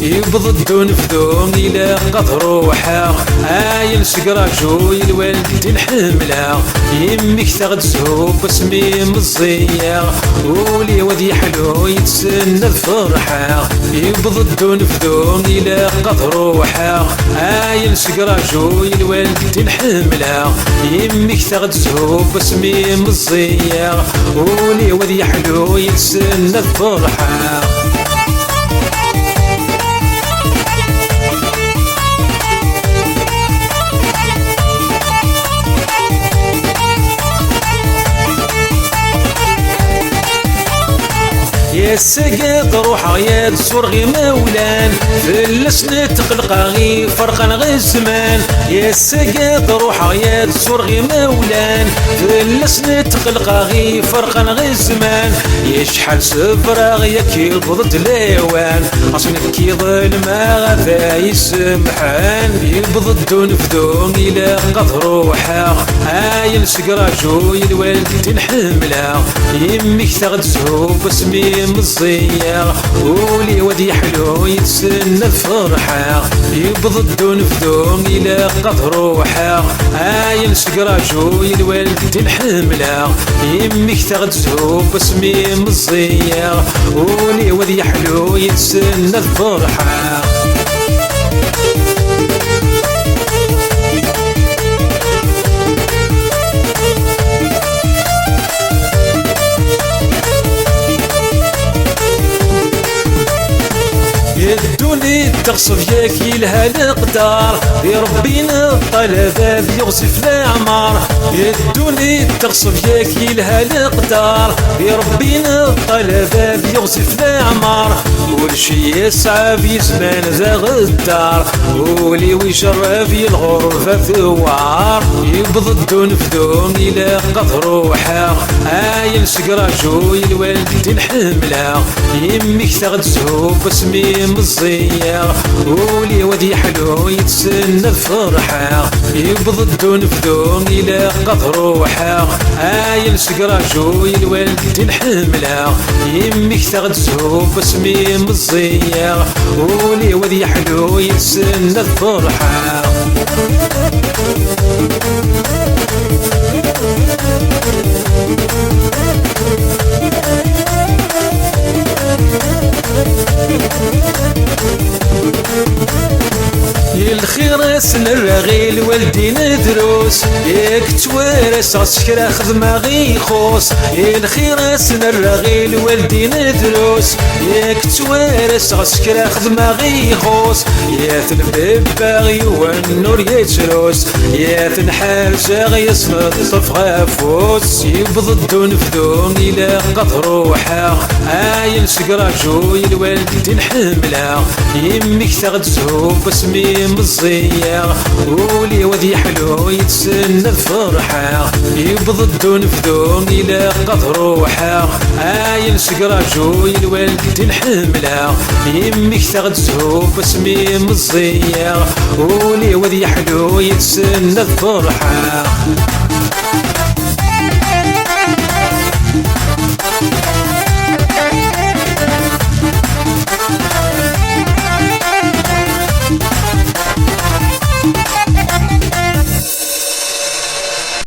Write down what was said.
يبضد نفذوم إلى قد روحها عايل سقراجو الوالد الحملة يمك تغدزو بسمي مزية ولي ودي حلو يتسنى الفرحة يبضد نفذوم إلى قد روحها عايل سقراجو الوالد الحملة يمك تغدزو بسمي مزية ولي ودي حلو يتسنى الفرحة يا السقاط روحها يا الزور غي مولان في اللسنة تقلقا غي فرقا غي الزمان يا السقاط روحها يا الزور غي مولان في اللسنة تقلقا غي فرقا غي الزمان يا شحال سفراغ يا كي ضد ليوان اصني كي ظلما غدا يسمحان يبضد نفذوم الى قد روحها عايل سقراجو الوالد الحملة يمك تغدزو بسمي مزية ولي ودي حلو يتسنى الفرحة يبضد نفذوم إلى قد روحها عايل سقراجو الوالد الحملة يمك تغدزو بسمي مزية ولي ودي حلو يتسنى الفرحة يدوني تغصب ياكي لها القدار يربينا الطلبات يغصف الأعمار يدوني تغصب ياكي لها القدار يربينا الطلبات يغصف الأعمار والشي يصعب يزمان زاغ الدار ولي ويشرف الغرفة ثوار يبضد نفذوم إلى قد روحها عايل سقراجو الوالد الحملة يمك تغدزو بسمي مزية ولي ودي حلو يتسنى الفرحة يبضد نفذوم إلى قد روحها عايل سقراجو الوالد الحملة يمك تغدزو بسمي مزية ولي ودي حلو يتسنى الفرحة الخير سن الرغيل والدين دروس ياك توارس عسكرا خدمة غي خوص الخير سن الرغيل والدين دروس ياك توارس عسكرا خدمة غي خوص يا تنببا غيو النور يتروس يا تنحارجا غيصمد صف غافوس يبضد نفذوم إلى قد روحها عايل سقراجو الوالد الحملة يمك تغدزو بسمي مزية ولي ودي حلو يتسنى الفرحة يبضد نفذوم إلى قد روحها عايل سقراجو الوالد الحملة يمك تغدزو بسمي مزية ولي ودي حلو يتسنى الفرحة